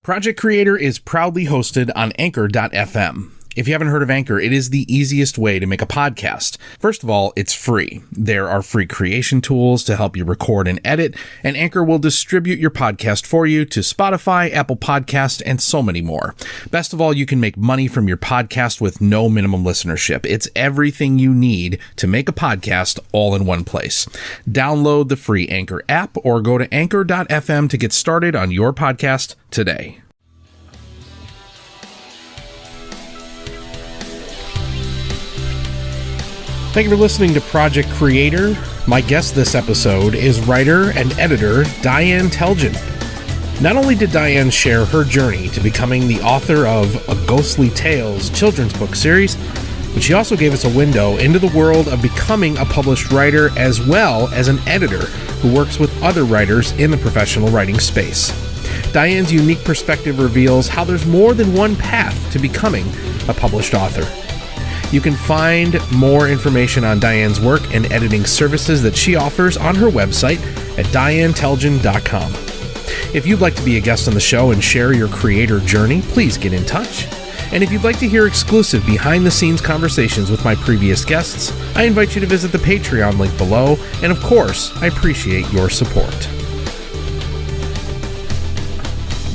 Project Creator is proudly hosted on Anchor.fm. If you haven't heard of Anchor, it is the easiest way to make a podcast. First of all, it's free. There are free creation tools to help you record and edit, and Anchor will distribute your podcast for you to Spotify, Apple Podcast, and so many more. Best of all, you can make money from your podcast with no minimum listenership. It's everything you need to make a podcast all in one place. Download the free Anchor app or go to Anchor.fm to get started on your podcast today. Thank you for listening to Project Creator. My guest this episode is writer and editor Diane Telgen. Not only did Diane share her journey to becoming the author of a Ghostly Tales children's book series, but she also gave us a window into the world of becoming a published writer as well as an editor who works with other writers in the professional writing space. Diane's unique perspective reveals how there's more than one path to becoming a published author. You can find more information on Diane's work and editing services that she offers on her website at dianetelgen.com. If you'd like to be a guest on the show and share your creator journey, please get in touch. And if you'd like to hear exclusive behind-the-scenes conversations with my previous guests, I invite you to visit the Patreon link below, and of course, I appreciate your support.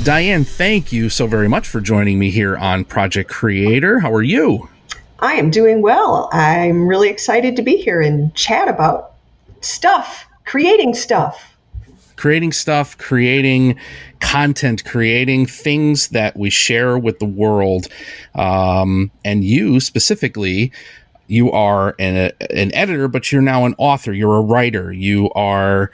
Diane, thank you so very much for joining me here on Project Creator. How are you? I am doing well. I'm really excited to be here and chat about creating content, creating things that we share with the world. And you specifically, you are an editor, but you're now an author. You're a writer. You are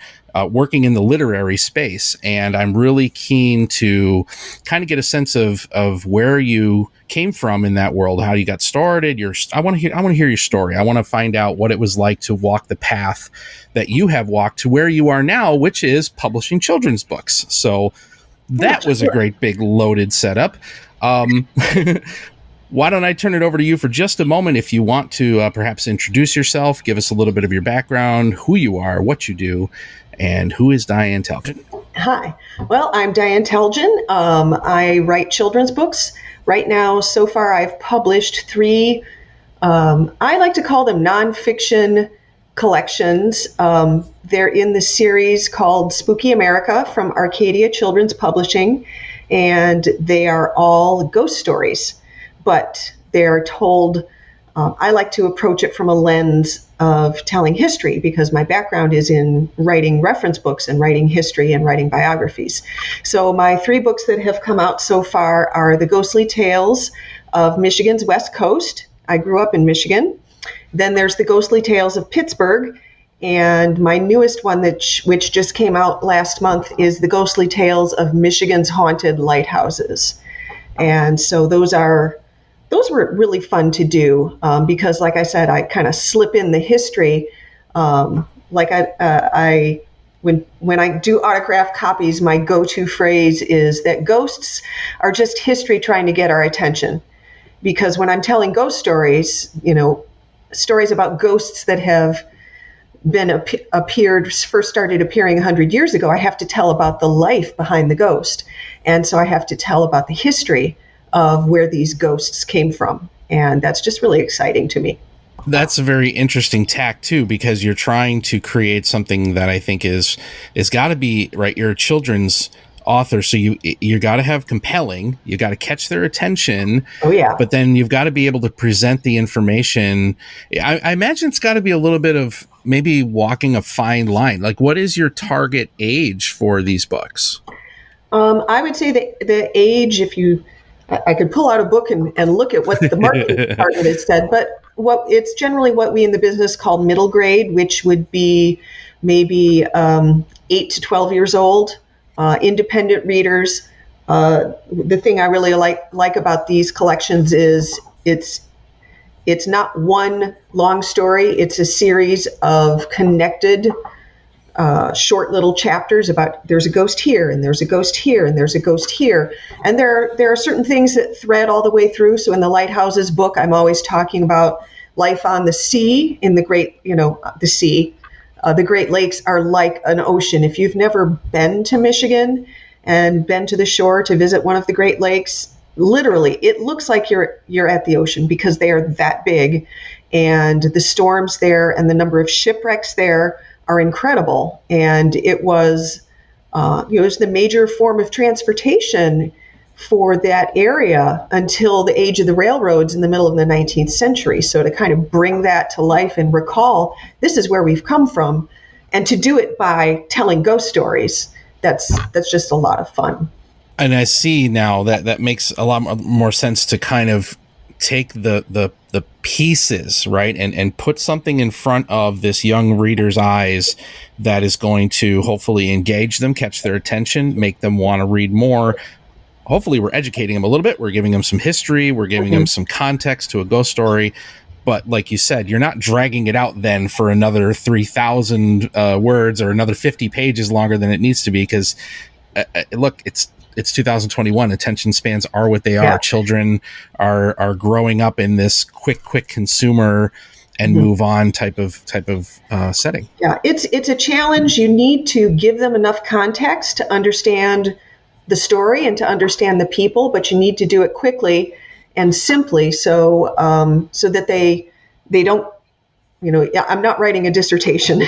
working in the literary space. And I'm really keen to kind of get a sense of where you came from in that world, how you got started. I want to hear your story. I want to find out what it was like to walk the path that you have walked to where you are now, which is publishing children's books. So that was a great big loaded setup. Why don't I turn it over to you for just a moment if you want to perhaps introduce yourself, give us a little bit of your background, who you are, what you do, and who is Diane Telgen? Hi. Well, I'm Diane Telgen. I write children's books. Right now, so far, I've published 3, I like to call them nonfiction collections. They're in the series called Spooky America from Arcadia Children's Publishing, and they are all ghost stories. But they're told, I like to approach it from a lens of telling history because my background is in writing reference books and writing history and writing biographies. So my 3 books that have come out so far are The Ghostly Tales of Michigan's West Coast. I grew up in Michigan. Then there's The Ghostly Tales of Pittsburgh. And my newest one, which just came out last month, is The Ghostly Tales of Michigan's Haunted Lighthouses. And so those were really fun to do because, like I said, I kind of slip in the history. When I do autographed copies, my go-to phrase is that ghosts are just history trying to get our attention. Because when I'm telling ghost stories, stories about ghosts that have been first started appearing 100 years ago, I have to tell about the life behind the ghost. And so I have to tell about the history of where these ghosts came from. And that's just really exciting to me. That's a very interesting tack too, because you're trying to create something that I think is got to be right. You're a children's author, so you got to have compelling. You got to catch their attention. Oh yeah. But then you've got to be able to present the information. I imagine it's got to be a little bit of maybe walking a fine line. Like, what is your target age for these books? I would say the age, I could pull out a book and look at what the marketing target has said, but it's generally what we in the business call middle grade, which would be maybe 8 to 12 years old, independent readers. The thing I really like about these collections is it's not one long story. It's a series of connected short little chapters about there's a ghost here and there's a ghost here and there's a ghost here. And there are certain things that thread all the way through. So in the Lighthouses book, I'm always talking about life on the sea in the great, the sea. The Great Lakes are like an ocean. If you've never been to Michigan, and been to the shore to visit one of the Great Lakes, literally, it looks like you're at the ocean because they are that big, and the storms there and the number of shipwrecks there are incredible. And it was, it was the major form of transportation for that area until the age of the railroads in the middle of the 19th century. So to kind of bring that to life and recall, this is where we've come from, and to do it by telling ghost stories, that's just a lot of fun. And I see now that makes a lot more sense to kind of take the pieces, right, and put something in front of this young reader's eyes that is going to hopefully engage them, catch their attention, make them want to read more. Hopefully we're educating them a little bit. We're giving them some history. We're giving them some context to a ghost story. But like you said, you're not dragging it out then for another 3,000 words or another 50 pages longer than it needs to be. Because look, it's 2021. Attention spans are what they are. Yeah. Children are growing up in this quick consumer and move on type of setting. Yeah, it's a challenge. You need to give them enough context to understand the story and to understand the people, but you need to do it quickly and simply, so that they don't, I'm not writing a dissertation,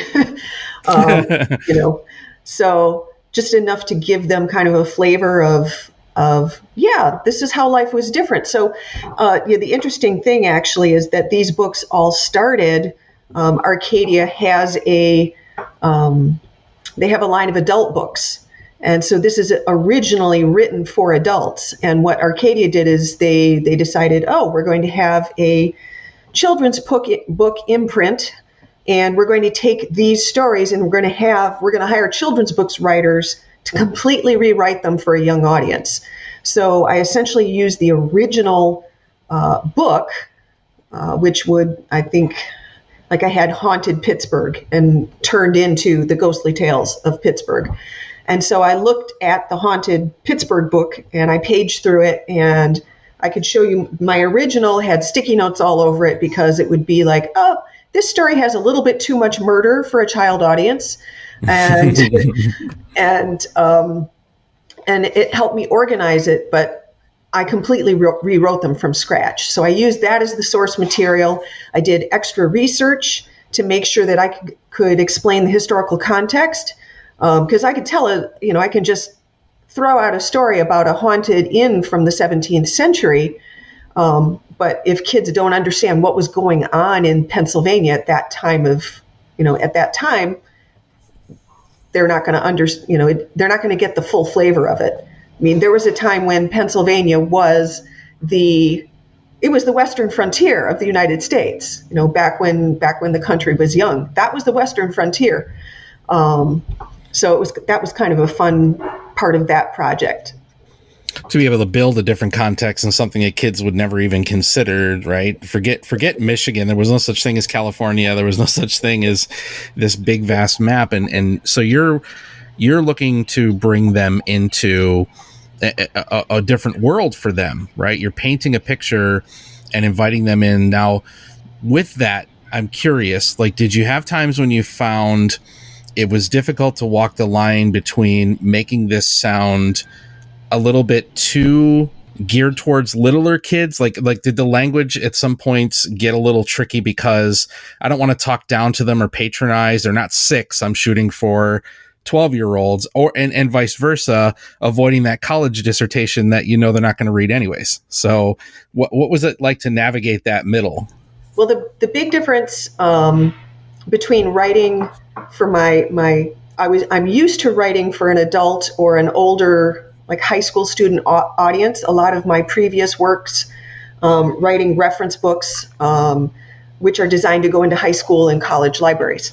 so just enough to give them kind of a flavor of this is how life was different. So the interesting thing actually is that these books all started, Arcadia has they have a line of adult books. And so this is originally written for adults. And what Arcadia did is they decided, we're going to have a children's book imprint, and we're going to take these stories and we're going to hire children's books writers to completely rewrite them for a young audience. So I essentially used the original book, which would, I think, like I had Haunted Pittsburgh and turned into the Ghostly Tales of Pittsburgh. And so I looked at the Haunted Pittsburgh book and I paged through it, and I could show you my original had sticky notes all over it because it would be like, this story has a little bit too much murder for a child audience. And, and it helped me organize it, but I completely rewrote them from scratch. So I used that as the source material. I did extra research to make sure that I could explain the historical context. Because I could tell I can just throw out a story about a haunted inn from the 17th century. But if kids don't understand what was going on in Pennsylvania at that time they're not going to they're not going to get the full flavor of it. I mean, there was a time when Pennsylvania was the western frontier of the United States. Back when the country was young, that was the western frontier. So that was kind of a fun part of that project. To be able to build a different context and something that kids would never even consider, right? Forget Michigan. There was no such thing as California. There was no such thing as this big, vast map. And so you're looking to bring them into a different world for them, right? You're painting a picture and inviting them in. Now, with that, I'm curious, like, did you have times when you found it was difficult to walk the line between making this sound a little bit too geared towards littler kids? Like did the language at some points get a little tricky because I don't want to talk down to them or patronize? They're not 6. I'm shooting for 12-year-olds, and vice versa, avoiding that college dissertation that they're not going to read anyways. So what was it like to navigate that middle? Well, the big difference between writing for I'm used to writing for an adult or an older, like high school student audience. A lot of my previous works, writing reference books, which are designed to go into high school and college libraries.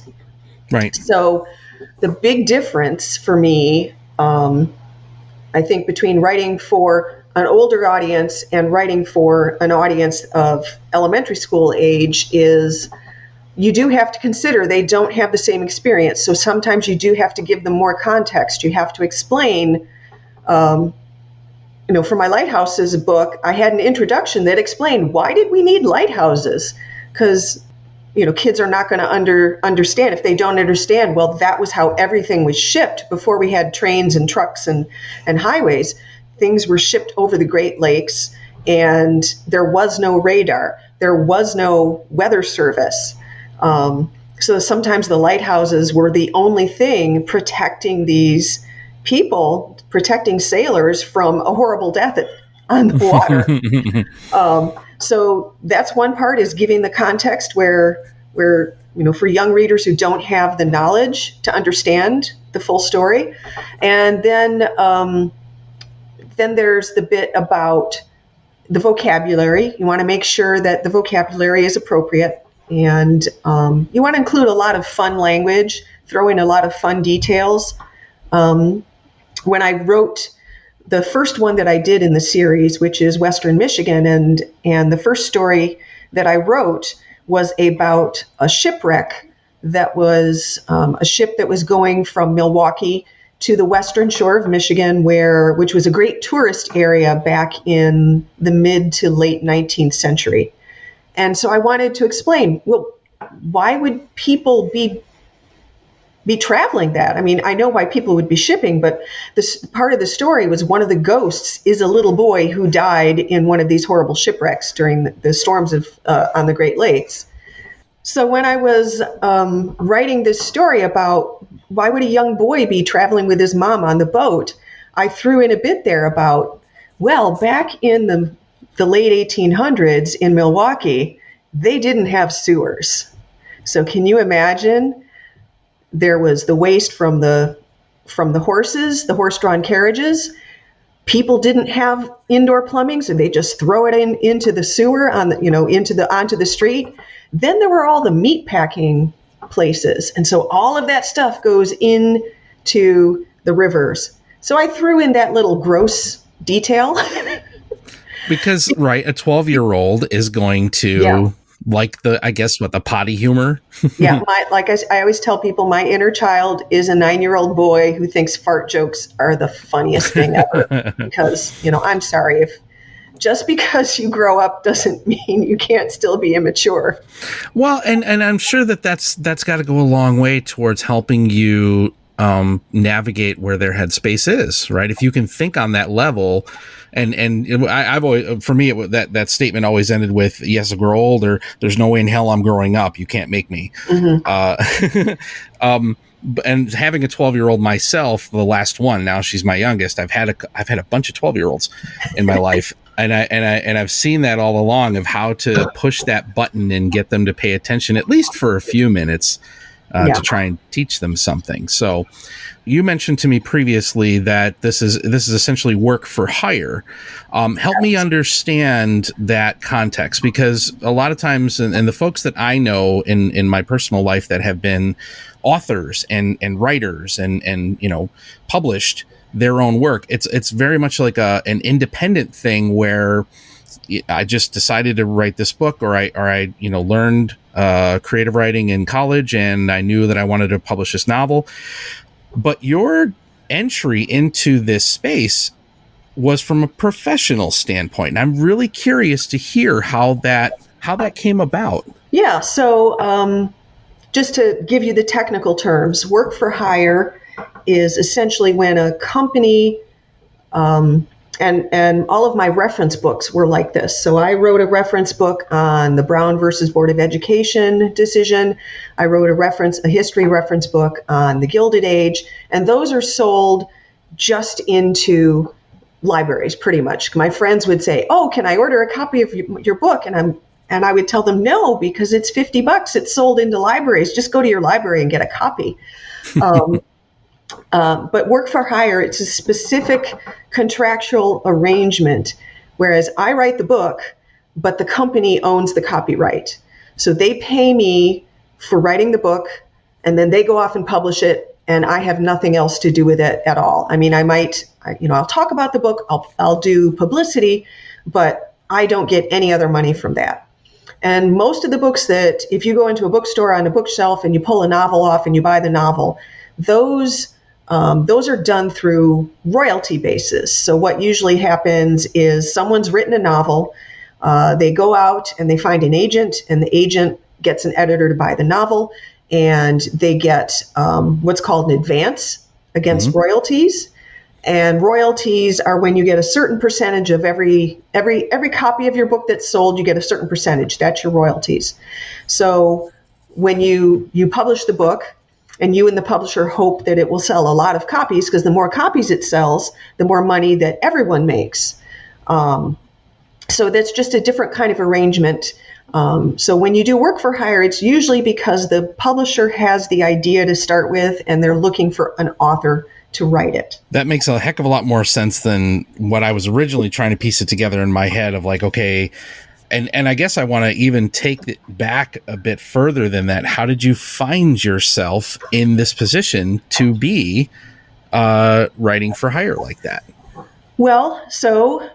Right. So the big difference for me, I think, between writing for an older audience and writing for an audience of elementary school age is you do have to consider they don't have the same experience. So sometimes you do have to give them more context. You have to explain, for my Lighthouses book, I had an introduction that explained why did we need lighthouses? Because, kids are not going to understand. If they don't understand, well, that was how everything was shipped before we had trains and trucks and highways. Things were shipped over the Great Lakes, and there was no radar. There was no weather service. So sometimes the lighthouses were the only thing protecting these people, protecting sailors from a horrible death on the water. So that's one part, is giving the context where for young readers who don't have the knowledge to understand the full story. And then there's the bit about the vocabulary. You want to make sure that the vocabulary is appropriate, and you want to include a lot of fun language, throw in a lot of fun details. When I wrote the first one that I did in the series, which is Western Michigan, and the first story that I wrote was about a shipwreck that was a ship that was going from Milwaukee to the western shore of Michigan, which was a great tourist area back in the mid to late 19th century. And so I wanted to explain, well, why would people be traveling that? I mean, I know why people would be shipping, but this part of the story was one of the ghosts is a little boy who died in one of these horrible shipwrecks during the storms on the Great Lakes. So when I was writing this story about why would a young boy be traveling with his mom on the boat, I threw in a bit there about, well, back in the late 1800s in Milwaukee, they didn't have sewers. So can you imagine? There was the waste from the horses, the horse-drawn carriages. People didn't have indoor plumbing, so they just throw it into the sewer onto the street. Then there were all the meat packing places, and so all of that stuff goes into the rivers. So I threw in that little gross detail because a 12-year-old is going to. Like the potty humor. Yeah, I always tell people, my inner child is a 9-year-old boy who thinks fart jokes are the funniest thing ever. Because, I'm sorry, if just because you grow up doesn't mean you can't still be immature. Well, and I'm sure that's got to go a long way towards helping you navigate where their headspace is, right? If you can think on that level. And I've always, for me, that statement always ended with, yes, I grow old, or there's no way in hell I'm growing up. You can't make me. Mm-hmm. And having a 12-year-old myself, the last one, now she's my youngest. I've had a bunch of 12-year-olds in my life. And I've seen that all along, of how to push that button and get them to pay attention, at least for a few minutes, to try and teach them something. So you mentioned to me previously that this is essentially work for hire. Help me understand that context, because a lot of times, and the folks that I know in my personal life that have been authors and writers and published their own work, it's very much like an independent thing where I just decided to write this book, or I learned creative writing in college, and I knew that I wanted to publish this novel. But your entry into this space was from a professional standpoint, and I'm really curious to hear how that came about. Yeah. So just to give you the technical terms, work for hire is essentially when a company and all of my reference books were like this. So I wrote a reference book on the Brown versus Board of Education decision. I wrote a history reference book on the Gilded Age, and those are sold just into libraries, pretty much. My friends would say, "Oh, can I order a copy of your book?" And I would tell them, "No, because it's $50. It's sold into libraries. Just go to your library and get a copy." But work for hire, it's a specific contractual arrangement, whereas I write the book, but the company owns the copyright. So they pay me for writing the book, and then they go off and publish it, and I have nothing else to do with it at all. I mean, I'll talk about the book, I'll do publicity, but I don't get any other money from that. And most of the books that, if you go into a bookstore on a bookshelf and you pull a novel off and you buy the novel, those are done through royalty basis. So what usually happens is someone's written a novel, they go out and they find an agent, and the agent gets an editor to buy the novel, and they get what's called an advance against royalties. And royalties are when you get a certain percentage of every copy of your book that's sold, you get a certain percentage. That's your royalties. So when you publish the book, and you and the publisher hope that it will sell a lot of copies, because the more copies it sells, the more money that everyone makes. So that's just a different kind of arrangement. So when you do work for hire, it's usually because the publisher has the idea to start with, and they're looking for an author to write it. That makes a heck of a lot more sense than what I was originally trying to piece it together in my head of like, okay, and I guess I want to even take it back a bit further than that. How did you find yourself in this position to be writing for hire like that? Well, so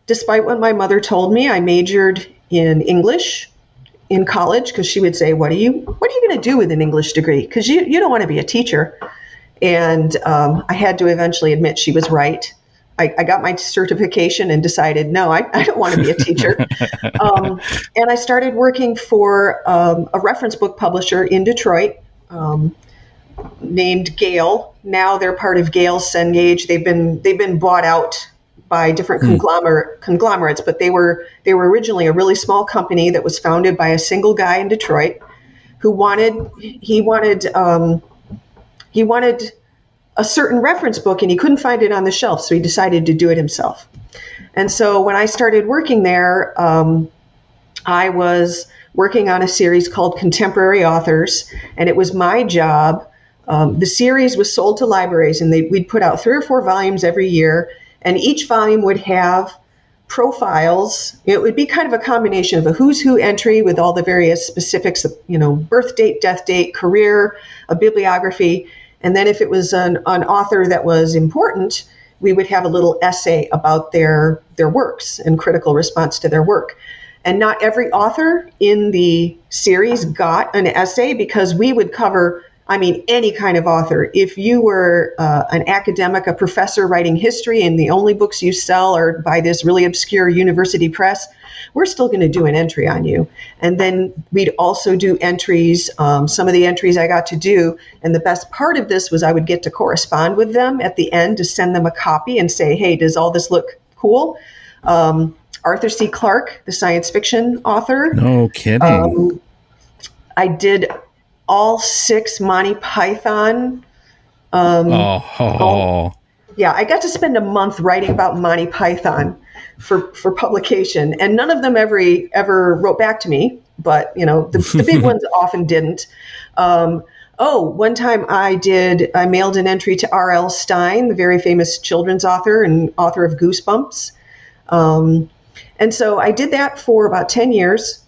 despite what my mother told me, I majored in English in college because she would say, what are you going to do with an English degree? Because you don't want to be a teacher. And I had to eventually admit she was right. I got my certification and decided, no, I don't want to be a teacher. And I started working for a reference book publisher in Detroit named Gale. Now they're part of Gale Cengage. They've been bought out by different conglomerates, but they were originally a really small company that was founded by a single guy in Detroit who wanted a certain reference book, and he couldn't find it on the shelf, so he decided to do it himself. And so when I started working there, I was working on a series called Contemporary Authors, and it was my job. The series was sold to libraries, and we'd put out 3 or 4 volumes every year, and each volume would have profiles. It would be kind of a combination of a who's who entry with all the various specifics of, birth date, death date, career, a bibliography. And then if it was an author that was important, we would have a little essay about their works and critical response to their work. And not every author in the series got an essay because we would cover, any kind of author. If you were an academic, a professor writing history, and the only books you sell are by this really obscure university press, we're still going to do an entry on you. And then we'd also do entries, some of the entries I got to do. And the best part of this was I would get to correspond with them at the end to send them a copy and say, hey, does all this look cool? Arthur C. Clarke, the science fiction author. No kidding. I did all 6 Monty Python. Yeah, I got to spend a month writing about Monty Python for publication, and none of them ever wrote back to me, but the big ones often didn't. One time I mailed an entry to R.L. Stine, the very famous children's author and author of Goosebumps. And so I did that for about 10 years.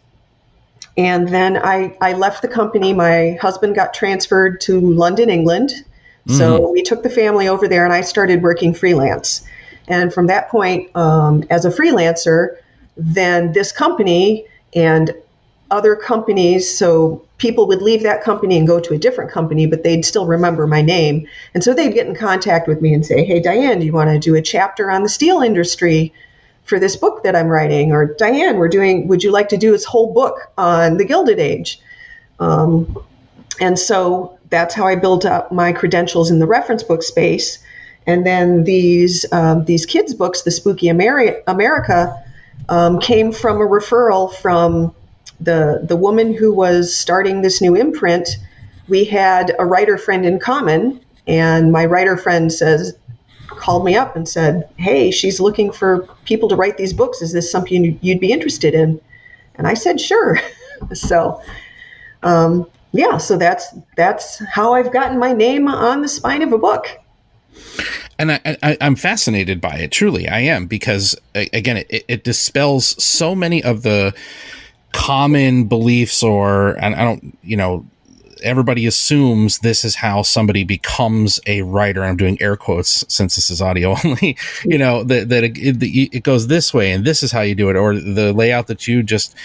And then I left the company. My husband got transferred to London, England. So we took the family over there, and I started working freelance. And from that point, as a freelancer, then this company and other companies, so people would leave that company and go to a different company, but they'd still remember my name. And so they'd get in contact with me and say, hey, Diane, do you want to do a chapter on the steel industry for this book that I'm writing? Or Diane, would you like to do this whole book on the Gilded Age? And so that's how I built up my credentials in the reference book space. And then these kids' books, the Spooky America, came from a referral from the woman who was starting this new imprint. We had a writer friend in common, and my writer friend called me up and said, hey, she's looking for people to write these books. Is this something you'd be interested in? And I said, sure. So, so that's how I've gotten my name on the spine of a book. And I'm fascinated by it. Truly, I am, because again, it dispels so many of the common beliefs, everybody assumes this is how somebody becomes a writer. I'm doing air quotes since this is audio only, that it goes this way and this is how you do it. Or the layout that you just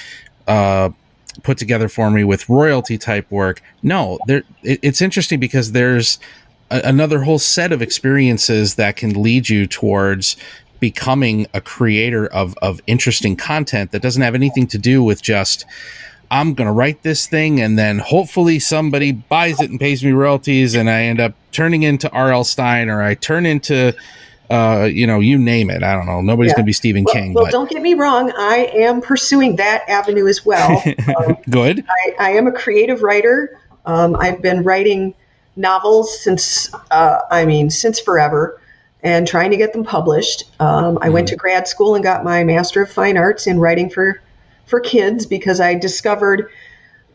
put together for me with royalty type work. No, it's interesting because there's another whole set of experiences that can lead you towards becoming a creator of interesting content that doesn't have anything to do with just I'm going to write this thing and then hopefully somebody buys it and pays me royalties and I end up turning into R.L. Stein or I turn into, you name it. I don't know. Nobody's going to be Stephen King. Well, don't get me wrong. I am pursuing that avenue as well. Good. I am a creative writer. I've been writing novels since forever and trying to get them published. I went to grad school and got my Master of Fine Arts in writing for kids because I discovered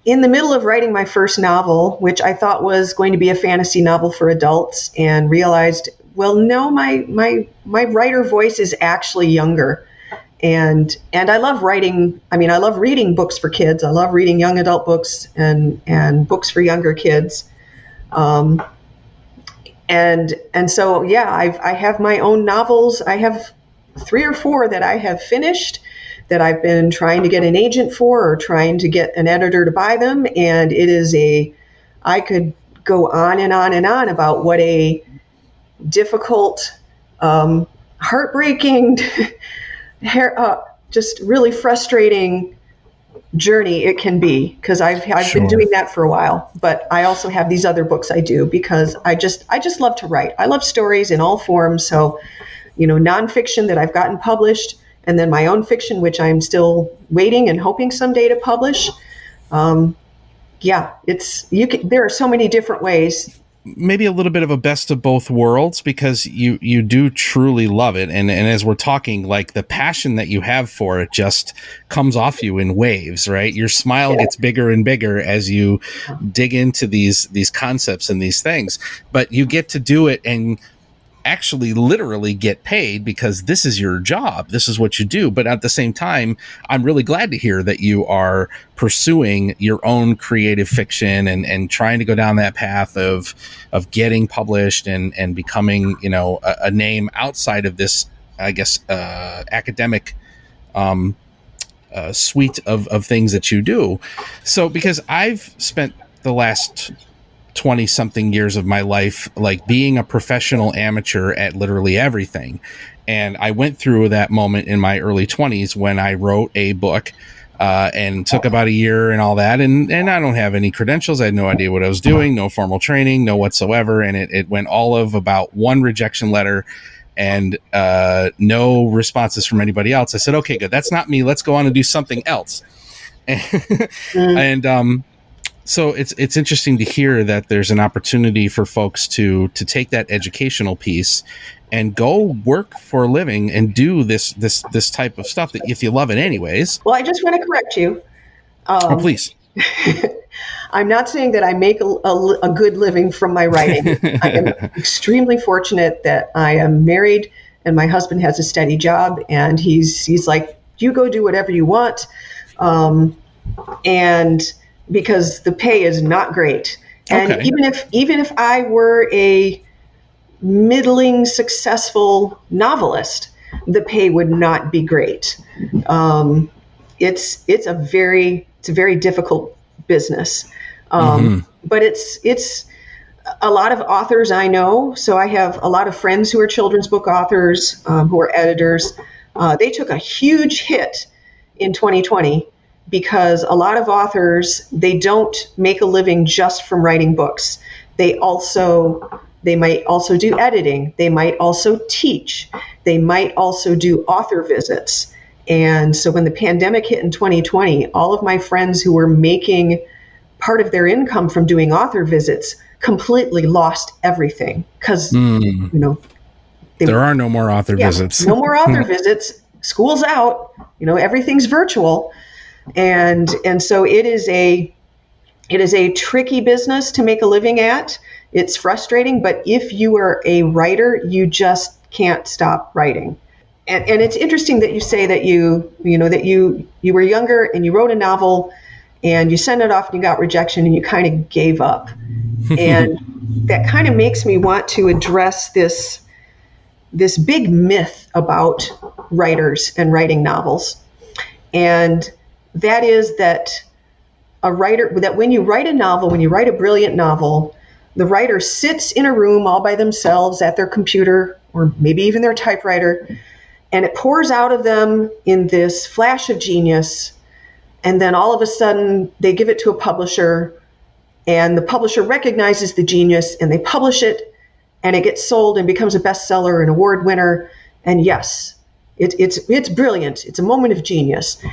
in the middle of writing my first novel, which I thought was going to be a fantasy novel for adults, and realized, well, no, my writer voice is actually younger. And I love writing. I mean, I love reading books for kids. I love reading young adult books and books for younger kids. And so, yeah, I have my own novels. I have 3 or 4 that I have finished that I've been trying to get an agent for or trying to get an editor to buy them. And it is I could go on and on and on about what a difficult, heartbreaking, just really frustrating journey it can be, because I've been doing that for a while. But I also have these other books I do because I just love to write. I love stories in all forms. So, nonfiction that I've gotten published, and then my own fiction, which I'm still waiting and hoping someday to publish. There are so many different ways. Maybe a little bit of a best of both worlds, because you do truly love it. And as we're talking, like, the passion that you have for it just comes off you in waves, right? Your smile gets bigger and bigger as you dig into these concepts and these things, but you get to do it and actually literally get paid because this is your job. This is what you do. But at the same time, I'm really glad to hear that you are pursuing your own creative fiction and trying to go down that path of getting published and becoming, a name outside of this, I guess, academic suite of things that you do. So, because I've spent the last 20 something years of my life, like, being a professional amateur at literally everything. And I went through that moment in my early 20s when I wrote a book, and took about a year and all that. And I don't have any credentials. I had no idea what I was doing, no formal training, no whatsoever. And it went all of about 1 rejection letter and, no responses from anybody else. I said, okay, good. That's not me. Let's go on and do something else. So it's interesting to hear that there's an opportunity for folks to take that educational piece and go work for a living and do this type of stuff that, if you love it anyways. Well, I just want to correct you. Oh, please. I'm not saying that I make a good living from my writing. I am extremely fortunate that I am married and my husband has a steady job, and he's like, you go do whatever you want. And because the pay is not great. And okay. even if I were a middling successful novelist, the pay would not be great. It's a very difficult business. But it's a lot of authors I know. So I have a lot of friends who are children's book authors, who are editors. They took a huge hit in 2020 because a lot of authors, they don't make a living just from writing books. They might also do editing. They might also teach. They might also do author visits. And so when the pandemic hit in 2020, all of my friends who were making part of their income from doing author visits completely lost everything because, there are no more author visits. No more author visits. School's out. Everything's virtual. And so it is a tricky business to make a living at. It's frustrating, but if you are a writer, you just can't stop writing. And it's interesting that you say that you were younger and you wrote a novel and you sent it off and you got rejection and you kind of gave up. And that kind of makes me want to address this big myth about writers and writing novels. And that is that when you write a novel, when you write a brilliant novel, the writer sits in a room all by themselves at their computer or maybe even their typewriter, and it pours out of them in this flash of genius. and then all of a sudden they give it to a publisher, and the publisher recognizes the genius, and they publish it, and it gets sold and becomes a bestseller, an award winner. And yes, it's brilliant. It's a moment of genius.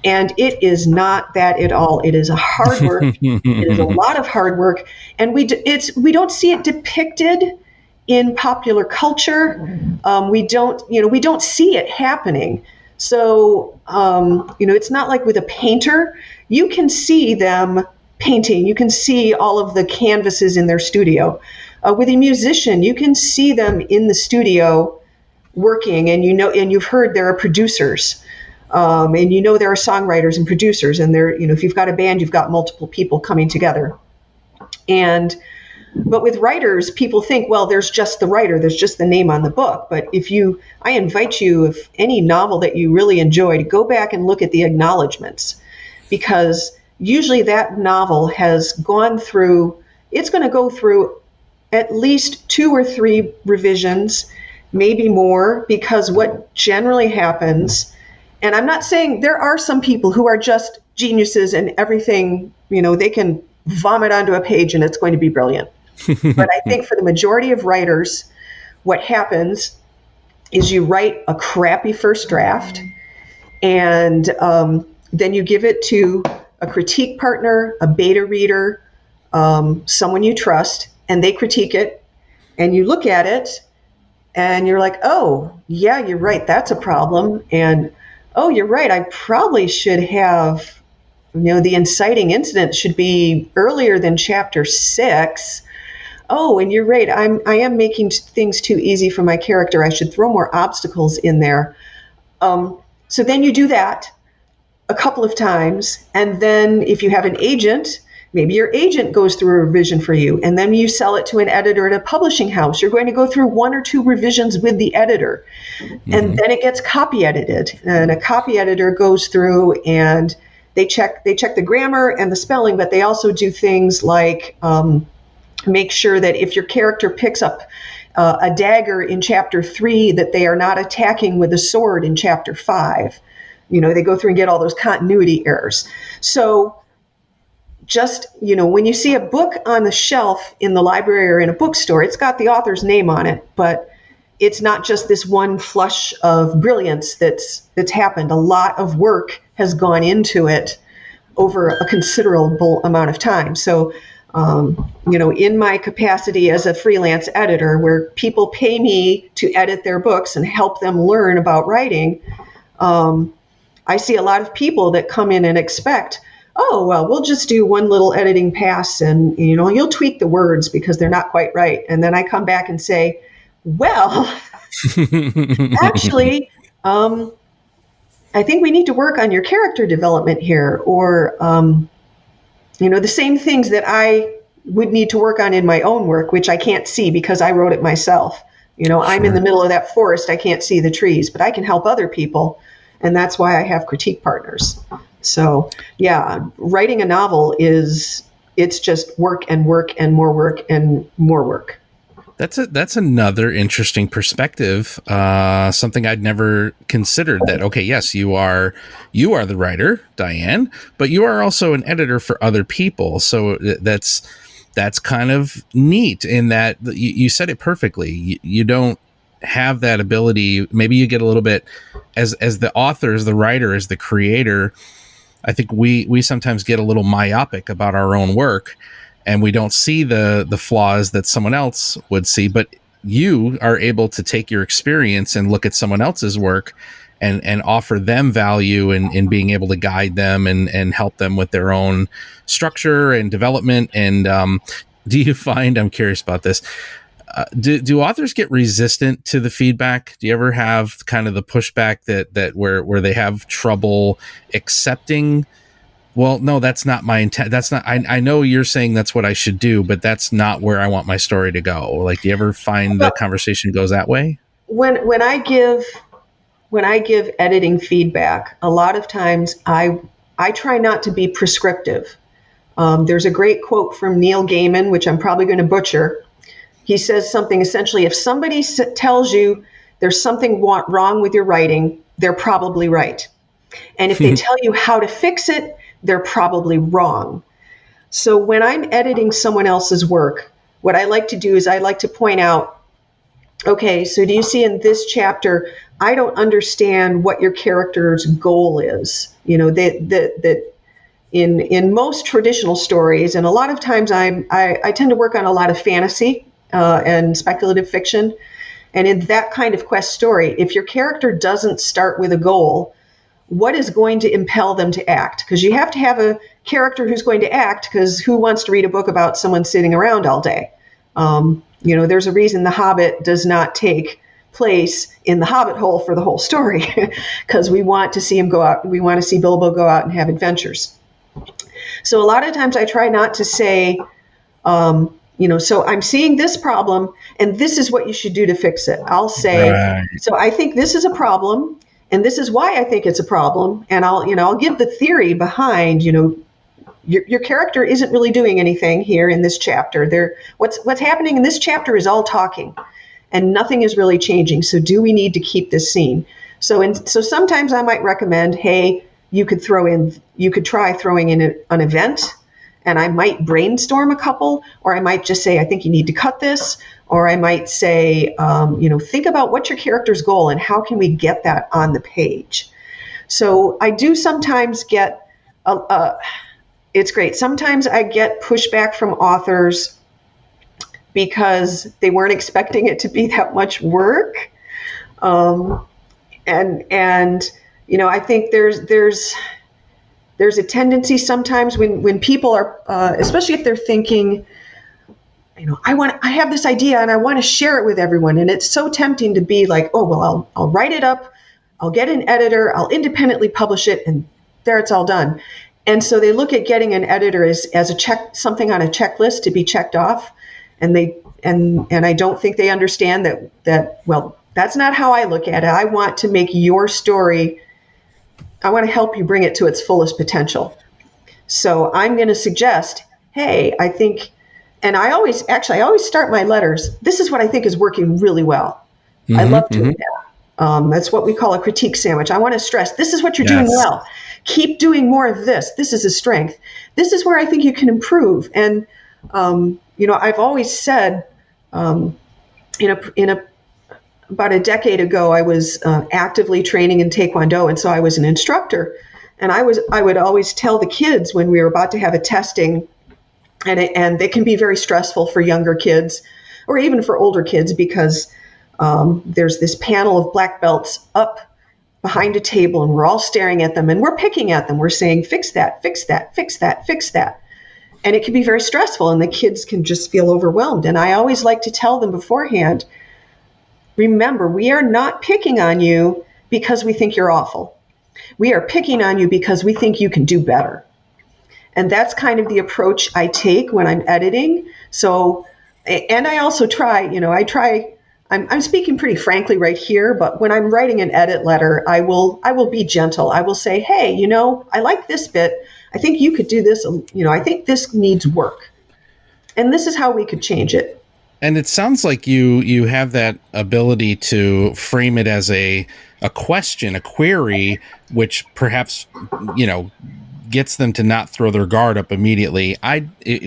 And it is not that at all. It is a hard work. It is a lot of hard work. And we don't see it depicted in popular culture. We don't see it happening. So, it's not like with a painter. You can see them painting. You can see all of the canvases in their studio. With a musician, you can see them in the studio working, and you've heard there are producers, and there are songwriters and producers, and if you've got a band, you've got multiple people coming together. But with writers, people think, well, there's just the writer, there's just the name on the book. But I invite you, if any novel that you really enjoy, to go back and look at the acknowledgments, because usually that novel has gone through, it's going to go through at least 2 or 3 revisions, maybe more, because what generally happens, and I'm not saying there are some people who are just geniuses and everything, they can vomit onto a page and it's going to be brilliant. But I think for the majority of writers, what happens is you write a crappy first draft, and then you give it to a critique partner, a beta reader, someone you trust, and they critique it, and you look at it, and you're like, oh, yeah, you're right, that's a problem. And, oh, you're right, I probably should have, the inciting incident should be earlier than chapter 6. Oh, and you're right, I am making things too easy for my character. I should throw more obstacles in there. So then you do that a couple of times, and then if you have an agent, maybe your agent goes through a revision for you, and then you sell it to an editor at a publishing house. You're going to go through 1 or 2 revisions with the editor, and then it gets copy edited, and a copy editor goes through and they check the grammar and the spelling, but they also do things like make sure that if your character picks up a dagger in chapter 3, that they are not attacking with a sword in chapter 5. They go through and get all those continuity errors. So just, when you see a book on the shelf in the library or in a bookstore, it's got the author's name on it, but it's not just this one flush of brilliance that's happened. A lot of work has gone into it over a considerable amount of time. So, in my capacity as a freelance editor, where people pay me to edit their books and help them learn about writing, I see a lot of people that come in and expect, oh, well, we'll just do one little editing pass and, you'll tweak the words because they're not quite right. And then I come back and say, well, actually, I think we need to work on your character development here, or, the same things that I would need to work on in my own work, which I can't see because I wrote it myself. I'm in the middle of that forest. I can't see the trees, but I can help other people. And that's why I have critique partners. So, yeah, writing a novel it's just work and work and more work and more work. That's another interesting perspective. Something I'd never considered. That, okay, yes, you are the writer, Diane, but you are also an editor for other people. So that's kind of neat in that you said it perfectly. You don't have that ability. Maybe you get a little bit as the author, as the writer, as the creator. I think we sometimes get a little myopic about our own work, and we don't see the flaws that someone else would see. But you are able to take your experience and look at someone else's work and offer them value in being able to guide them and help them with their own structure and development. And do you find, I'm curious about this, do authors get resistant to the feedback? Do you ever have kind of the pushback that where they have trouble accepting, well, no, that's not my intent. That's not, I know you're saying that's what I should do, but that's not where I want my story to go. Like, do you ever find the conversation goes that way? When I give editing feedback, a lot of times I try not to be prescriptive. There's a great quote from Neil Gaiman, which I'm probably going to butcher. He says something essentially, if somebody tells you there's something wrong with your writing, they're probably right. And if they tell you how to fix it, they're probably wrong. So when I'm editing someone else's work, what I like to do is I like to point out, okay, so do you see in this chapter, I don't understand what your character's goal is. You know, that in most traditional stories, and a lot of times I tend to work on a lot of fantasy and speculative fiction. And in that kind of quest story, if your character doesn't start with a goal, what is going to impel them to act? Because you have to have a character who's going to act, because who wants to read a book about someone sitting around all day? You know, there's a reason The Hobbit does not take place in the Hobbit hole for the whole story, because we want to see him go out. We want to see Bilbo go out and have adventures. So a lot of times I try not to say, you know, so I'm seeing this problem and this is what you should do to fix it. I'll say, right. So I think this is a problem and this is why I think it's a problem. And I'll give the theory behind, you know, your character isn't really doing anything here in this chapter. What's happening in this chapter is all talking and nothing is really changing. So do we need to keep this scene? So sometimes I might recommend, hey, you could try throwing in an event, and I might brainstorm a couple, or I might just say, I think you need to cut this, or I might say, think about what's your character's goal and how can we get that on the page. So I do sometimes get, it's great. Sometimes I get pushback from authors because they weren't expecting it to be that much work. And you know, I think there's a tendency sometimes when people are, especially if they're thinking, you know, I have this idea and I want to share it with everyone. And it's so tempting to be like, oh, well, I'll write it up. I'll get an editor. I'll independently publish it. And there it's all done. And so they look at getting an editor as something on a checklist to be checked off. And I don't think they understand that, well, that's not how I look at it. I want to make your story, I want to help you bring it to its fullest potential. So I'm going to suggest, hey, I think, and I always start my letters, this is what I think is working really well. I love doing that. That's what we call a critique sandwich. I want to stress, this is what you're doing well. Keep doing more of this. This is a strength. This is where I think you can improve. And, I've always said, about a decade ago, I was actively training in Taekwondo, and so I was an instructor. And I would always tell the kids when we were about to have a testing, and it can be very stressful for younger kids, or even for older kids, because there's this panel of black belts up behind a table, and we're all staring at them, and we're picking at them. We're saying, fix that, fix that, fix that, fix that. And it can be very stressful, and the kids can just feel overwhelmed. And I always like to tell them beforehand, remember, we are not picking on you because we think you're awful. We are picking on you because we think you can do better. And that's kind of the approach I take when I'm editing. So, and I also try, I'm speaking pretty frankly right here, but when I'm writing an edit letter, I will be gentle. I will say, hey, I like this bit. I think you could do this. I think this needs work. And this is how we could change it. And it sounds like you have that ability to frame it as a question, a query, which perhaps, gets them to not throw their guard up immediately.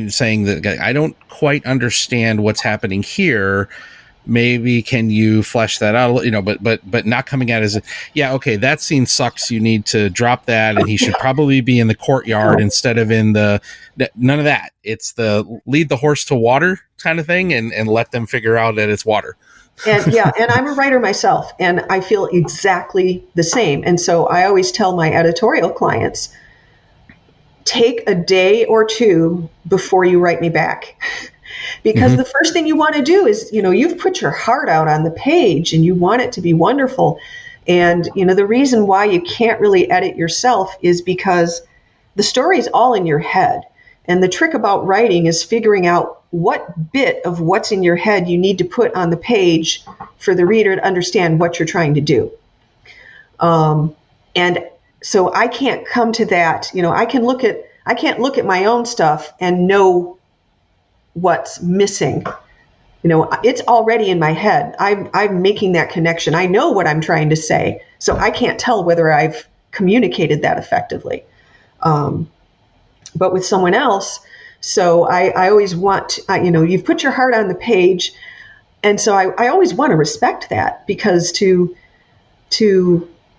Saying that I don't quite understand what's happening here. Maybe can you flesh that out? But not coming at it as okay, that scene sucks. You need to drop that, and he should probably be in the courtyard instead of in none of that. It's the lead the horse to water kind of thing, and let them figure out that it's water. And I'm a writer myself, and I feel exactly the same. And so I always tell my editorial clients, take a day or two before you write me back. Because the first thing you want to do is, you've put your heart out on the page and you want it to be wonderful. And, the reason why you can't really edit yourself is because the story is all in your head. And the trick about writing is figuring out what bit of what's in your head you need to put on the page for the reader to understand what you're trying to do. And so I can't come to that. I can't look at my own stuff and know what's missing. It's already in my head. I'm making that connection. I know what I'm trying to say, so I can't tell whether I've communicated that effectively. but with someone else. So I always want, you've put your heart on the page. And so I always want to respect that, because to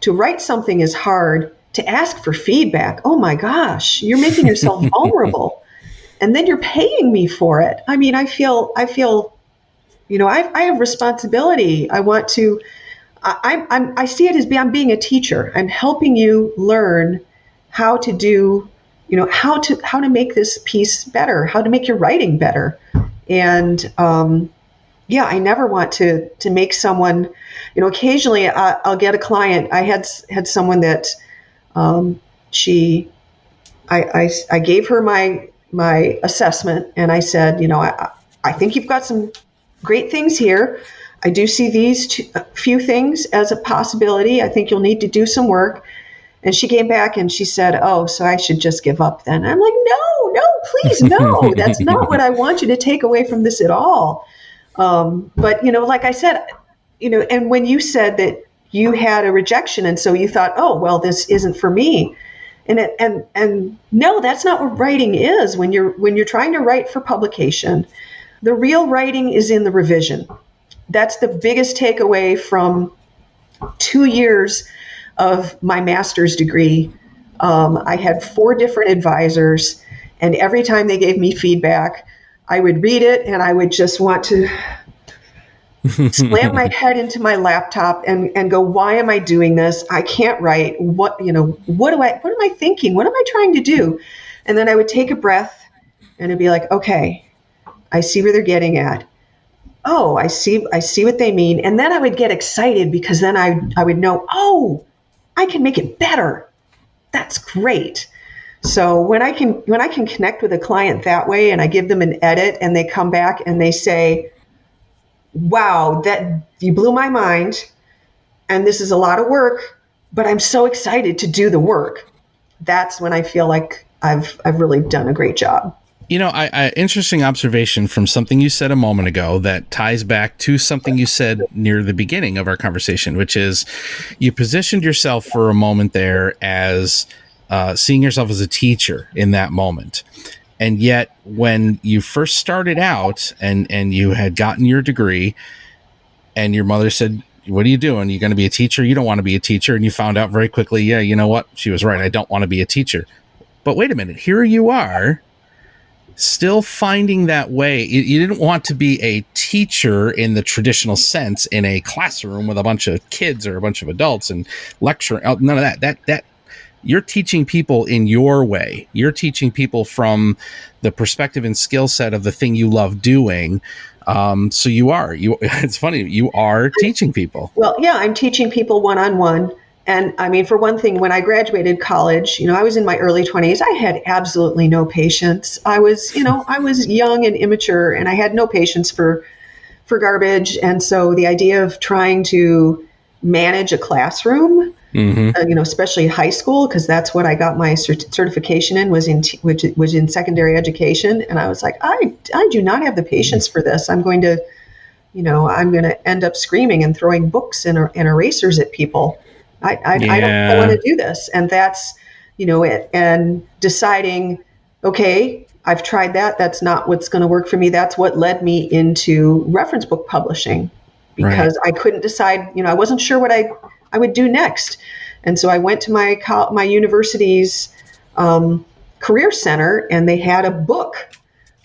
write something is hard. To ask for feedback, oh my gosh, you're making yourself vulnerable. And then you're paying me for it. I mean, I feel, I have responsibility. I want to, I see it as I'm being a teacher. I'm helping you learn how to do, how to make this piece better, how to make your writing better. And, I never want to make someone, occasionally I'll get a client. I had someone that, I gave her my assessment, and I said, I think you've got some great things here. I do see these few things as a possibility. I think you'll need to do some work. And she came back and she said, oh, so I should just give up then. I'm like, no, please, no. That's not what I want you to take away from this at all. But, like I said, and when you said that you had a rejection, and so you thought, oh, well, this isn't for me. And no, that's not what writing is. When you're trying to write for publication, the real writing is in the revision. That's the biggest takeaway from 2 years of my master's degree. I had 4 different advisors, and every time they gave me feedback, I would read it and I would just want to slam my head into my laptop and go, why am I doing this? I can't write. What am I thinking? What am I trying to do? And then I would take a breath and it'd be like, okay, I see where they're getting at. Oh, I see what they mean. And then I would get excited, because then I would know, oh, I can make it better. That's great. So when I can connect with a client that way, and I give them an edit and they come back and they say, wow, that you blew my mind, and this is a lot of work, but I'm so excited to do the work. That's when I feel like I've really done a great job. Interesting observation from something you said a moment ago that ties back to something you said near the beginning of our conversation, which is you positioned yourself for a moment there as seeing yourself as a teacher in that moment. And yet when you first started out and you had gotten your degree and your mother said, what are you doing? You're going to be a teacher? You don't want to be a teacher. And you found out very quickly, yeah, you know what? She was right. I don't want to be a teacher. But wait a minute, here you are still finding that way. You didn't want to be a teacher in the traditional sense in a classroom with a bunch of kids or a bunch of adults and lecturing. None of that. You're teaching people in your way. You're teaching people from the perspective and skill set of the thing you love doing. So it's funny, you are teaching people. Well, yeah, I'm teaching people one-on-one. And I mean, for one thing, when I graduated college, I was in my early 20s. I had absolutely no patience. I was young and immature, and I had no patience for garbage. And so the idea of trying to manage a classroom, especially high school, because that's what I got my certification in, was in secondary education. And I was like, I do not have the patience for this. I'm going to end up screaming and throwing books and erasers at people. I don't want to do this. And that's, and deciding, okay, I've tried that. That's not what's going to work for me. That's what led me into reference book publishing, because I couldn't decide, I wasn't sure what I would do next. And so I went to my university's career center, and they had a book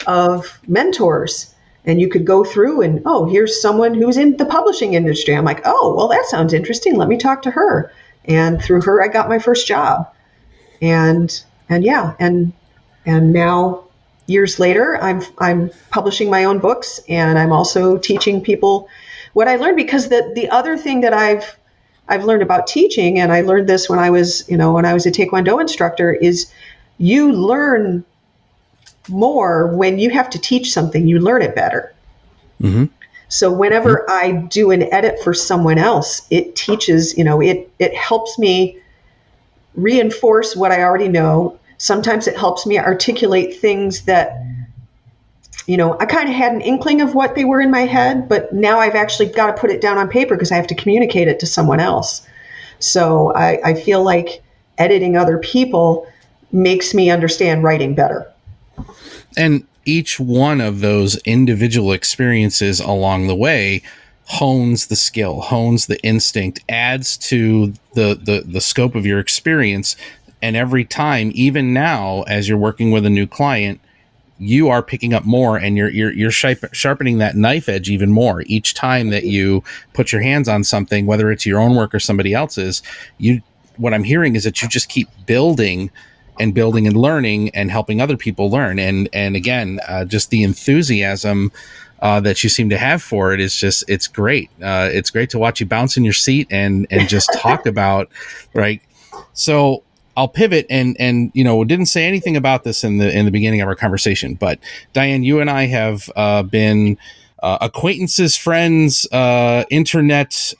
of mentors. And you could go through and, oh, here's someone who's in the publishing industry. I'm like, oh, well, that sounds interesting. Let me talk to her. And through her, I got my first job. And now years later, I'm publishing my own books, and I'm also teaching people what I learned, because the other thing that I've learned about teaching, and I learned this when I was a Taekwondo instructor, is you learn more when you have to teach something. You learn it better. Mm-hmm. So whenever I do an edit for someone else, it teaches, it helps me reinforce what I already know. Sometimes it helps me articulate things that, I kind of had an inkling of what they were in my head, but now I've actually got to put it down on paper because I have to communicate it to someone else. So I feel like editing other people, makes me understand writing better. And each one of those individual experiences along the way hones the skill, hones the instinct, adds to the scope of your experience. And every time, even now, as you're working with a new client, you are picking up more, and you're sharpening that knife edge even more each time that you put your hands on something, whether it's your own work or somebody else's. What I'm hearing is that you just keep building and learning and helping other people learn. And again, just the enthusiasm that you seem to have for it is just, it's great. It's great to watch you bounce in your seat and just talk about, right. So I'll pivot and didn't say anything about this in the beginning of our conversation, but Diane, you and I have been acquaintances, friends, internet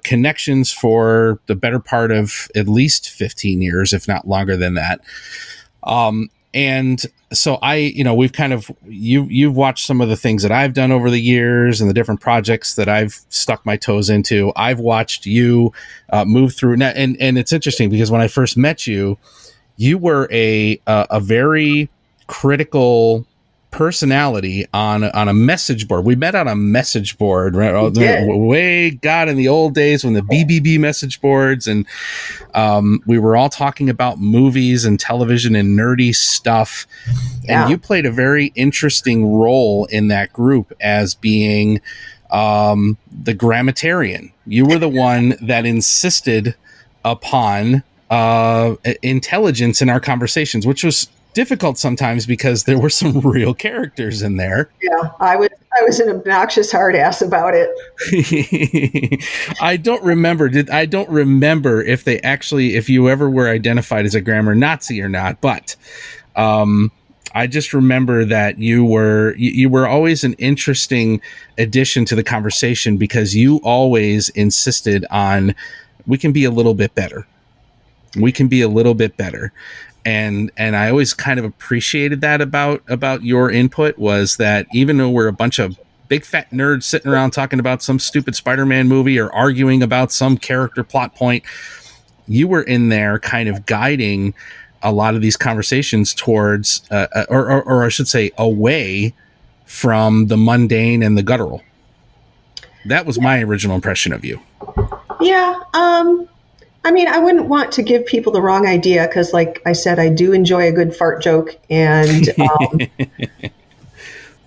connections for the better part of at least 15 years, if not longer than that. And so we've kind of, you've watched some of the things that I've done over the years and the different projects that I've stuck my toes into. I've watched you move through, and it's interesting because when I first met you, you were a very critical personality on a message board. We met on a message board, right? Way God in the old days when the BBB message boards, and we were all talking about movies and television and nerdy stuff. And you played a very interesting role in that group as being the grammatarian. You were the one that insisted upon intelligence in our conversations, which was difficult sometimes because there were some real characters in there. Yeah, I was an obnoxious hard ass about it. I don't remember if you ever were identified as a grammar Nazi or not, but I just remember that you were always an interesting addition to the conversation because you always insisted on, we can be a little bit better. And I always kind of appreciated that about your input, was that even though we're a bunch of big fat nerds sitting around talking about some stupid Spider-Man movie or arguing about some character plot point, you were in there kind of guiding a lot of these conversations towards, or I should say, away from the mundane and the guttural. That was my original impression of you. Yeah. I mean, I wouldn't want to give people the wrong idea because, like I said, I do enjoy a good fart joke, and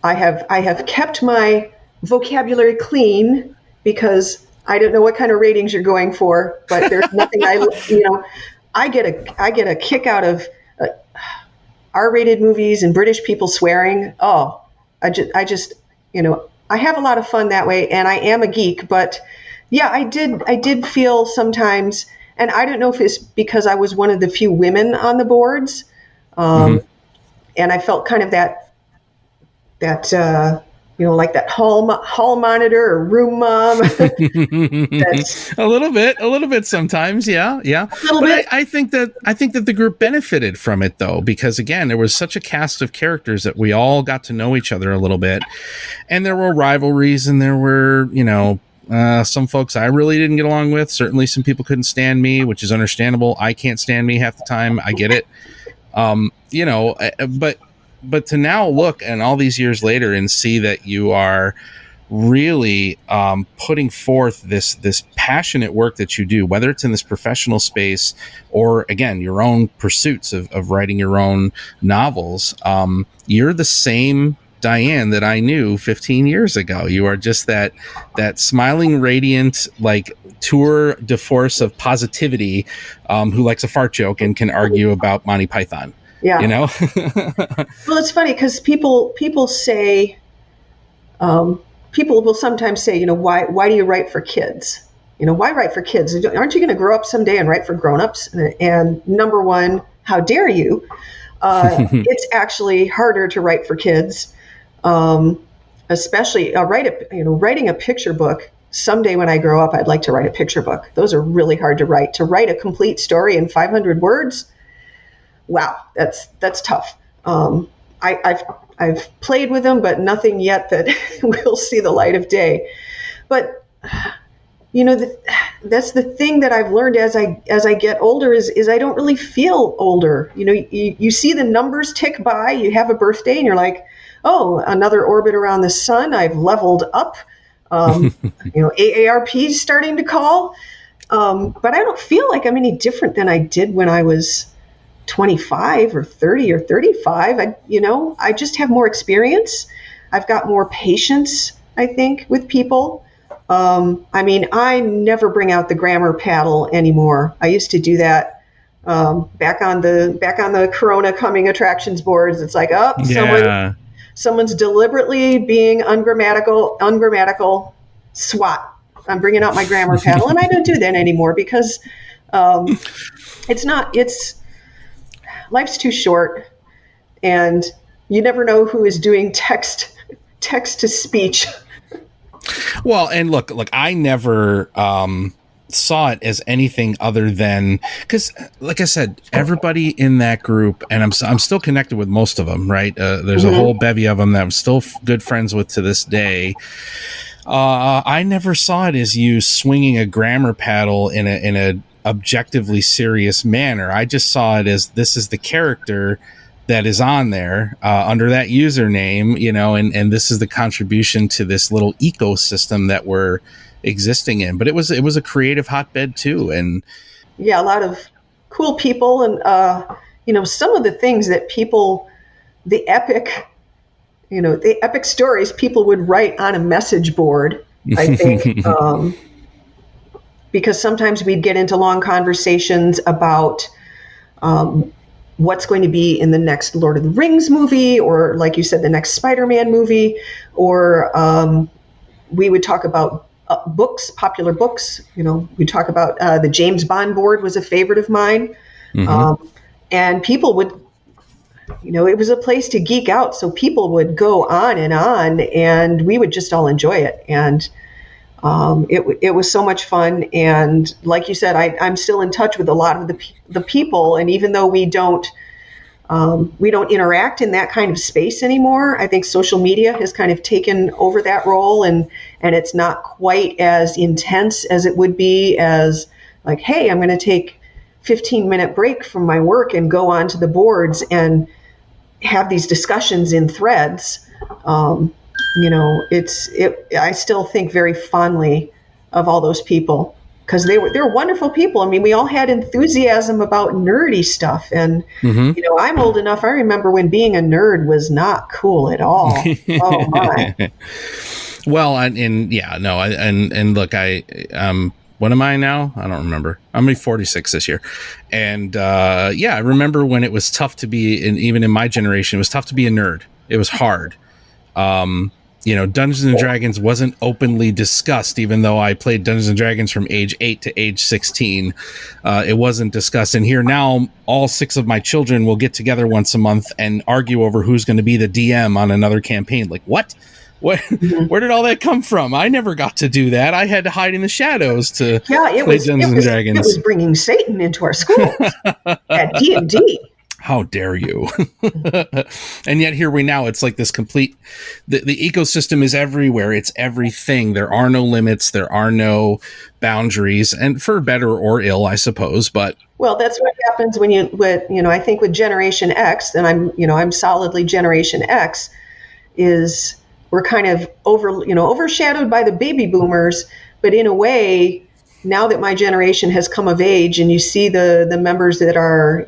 I have kept my vocabulary clean because I don't know what kind of ratings you're going for, but there's nothing I get a kick out of R-rated movies and British people swearing. Oh, I just I have a lot of fun that way, and I am a geek, but yeah, I did feel sometimes. And I don't know if it's because I was one of the few women on the boards, and I felt kind of that like that hall monitor or room mom. A little bit sometimes, yeah. I think that the group benefited from it though, because again, there was such a cast of characters that we all got to know each other a little bit, and there were rivalries, and there were some folks I really didn't get along with. Certainly some people couldn't stand me, which is understandable. I can't stand me half the time. I get it. But to now look and all these years later and see that you are really putting forth this passionate work that you do, whether it's in this professional space or again, your own pursuits of writing your own novels, you're the same Diane that I knew 15 years ago. You are just that smiling, radiant, like tour de force of positivity, who likes a fart joke and can argue about Monty Python. Yeah. Well, it's funny because people say, people will sometimes say, why do you write for kids? Why write for kids? Aren't you going to grow up someday and write for grownups? And number one, how dare you? It's actually harder to write for kids. Especially writing a picture book. Someday when I grow up, I'd like to write a picture book. Those are really hard to write. To write a complete story in 500 words, wow, that's tough. I've played with them, but nothing yet that will see the light of day. But that's the thing that I've learned as I get older is I don't really feel older. You see the numbers tick by, you have a birthday and you're like, oh, another orbit around the sun. I've leveled up. AARP is starting to call. But I don't feel like I'm any different than I did when I was 25 or 30 or 35. I just have more experience. I've got more patience, I think, with people. I never bring out the grammar paddle anymore. I used to do that back on the Corona coming attractions boards. It's like, someone's deliberately being ungrammatical. SWAT. I'm bringing out my grammar paddle, and I don't do that anymore because life's too short, and you never know who is doing text to speech. Well, and look, I never saw it as anything other than, because, like I said, everybody in that group, and I'm still connected with most of them, right? There's a whole bevy of them that I'm still good friends with to this day. I never saw it as you swinging a grammar paddle in a objectively serious manner. I just saw it as this is the character that is on there under that username, and this is the contribution to this little ecosystem that we're existing in. But it was a creative hotbed too, and a lot of cool people, and some of the things that people, the epic stories people would write on a message board, I think, because sometimes we'd get into long conversations about what's going to be in the next Lord of the Rings movie, or like you said, the next Spider-Man movie, or we would talk about books, popular books. We talk about the James Bond board was a favorite of mine. And people would, it was a place to geek out. So people would go on, and we would just all enjoy it. And it was so much fun. And like you said, I'm still in touch with a lot of the people. And even though we don't interact in that kind of space anymore, I think social media has kind of taken over that role, and it's not quite as intense as it would be as like, hey, I'm going to take 15-minute break from my work and go onto the boards and have these discussions in threads. I still think very fondly of all those people because they were wonderful people. I mean, we all had enthusiasm about nerdy stuff, and I'm old enough. I remember when being a nerd was not cool at all. Oh my. Well, look, what am I now? I don't remember. I'm going to be 46 this year. And I remember when it was tough to be, and even in my generation, it was tough to be a nerd. It was hard. Dungeons and Dragons wasn't openly discussed, even though I played Dungeons and Dragons from age 8 to age 16. It wasn't discussed. And here now, all 6 of my children will get together once a month and argue over who's going to be the DM on another campaign. Like, what? Where did all that come from? I never got to do that. I had to hide in the shadows to play Dungeons and Dragons. It was bringing Satan into our schools at D&D. How dare you? And yet here it's like this complete, the ecosystem is everywhere. It's everything. There are no limits. There are no boundaries, and for better or ill, I suppose. But well, that's what happens when I think with Generation X, and I'm solidly Generation X, is we're kind of overshadowed by the baby boomers, but in a way, now that my generation has come of age, and you see the members that are,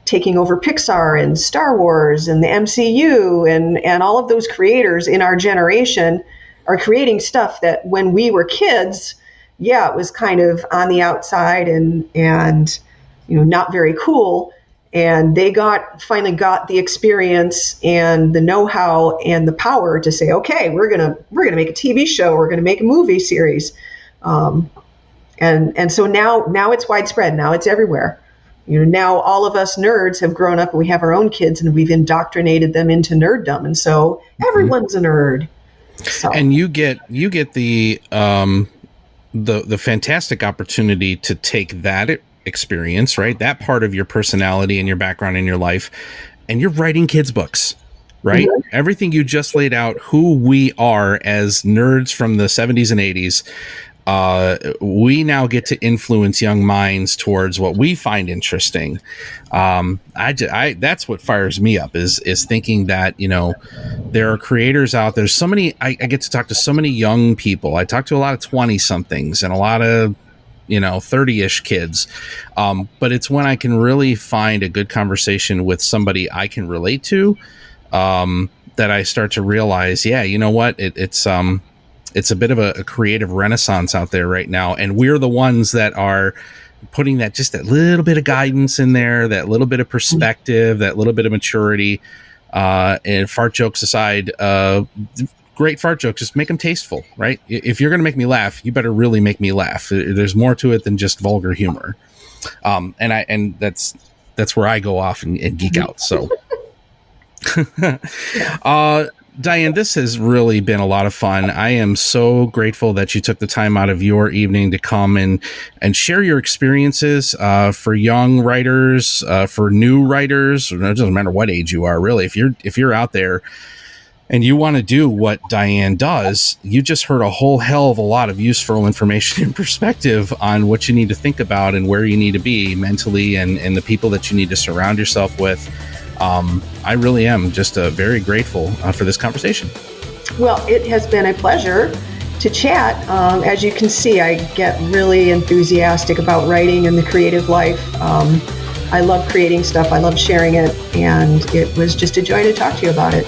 taking over Pixar and Star Wars and the MCU and all of those creators in our generation are creating stuff that when we were kids, it was kind of on the outside and not very cool. And they finally got the experience and the know-how and the power to say, okay, we're gonna make a TV show, we're gonna make a movie series, and so now it's widespread. Now it's everywhere. Now all of us nerds have grown up and we have our own kids and we've indoctrinated them into nerddom, and so everyone's a nerd. So. And you get the fantastic opportunity to take that experience, right? That part of your personality and your background in your life, and you're writing kids' books, right? Mm-hmm. Everything you just laid out, who we are as nerds from the 70s and 80s, we now get to influence young minds towards what we find interesting. That's what fires me up is thinking that, there are creators out there. So many, I get to talk to so many young people. I talk to a lot of 20 somethings and a lot of, 30-ish kids. But it's when I can really find a good conversation with somebody I can relate to, that I start to realize, yeah, you know what? It's a bit of a creative renaissance out there right now. And we're the ones that are putting that little bit of guidance in there, that little bit of perspective, that little bit of maturity, and fart jokes aside, great fart jokes, just make them tasteful, right? If you're going to make me laugh, you better really make me laugh. There's more to it than just vulgar humor. And that's where I go off and geek out. So, Diane, this has really been a lot of fun. I am so grateful that you took the time out of your evening to come and share your experiences for young writers, for new writers. It doesn't matter what age you are, really. If you're out there and you want to do what Diane does, you just heard a whole hell of a lot of useful information and perspective on what you need to think about and where you need to be mentally and the people that you need to surround yourself with. I really am just very grateful for this conversation. Well, it has been a pleasure to chat. As you can see, I get really enthusiastic about writing and the creative life. I love creating stuff. I love sharing it. And it was just a joy to talk to you about it.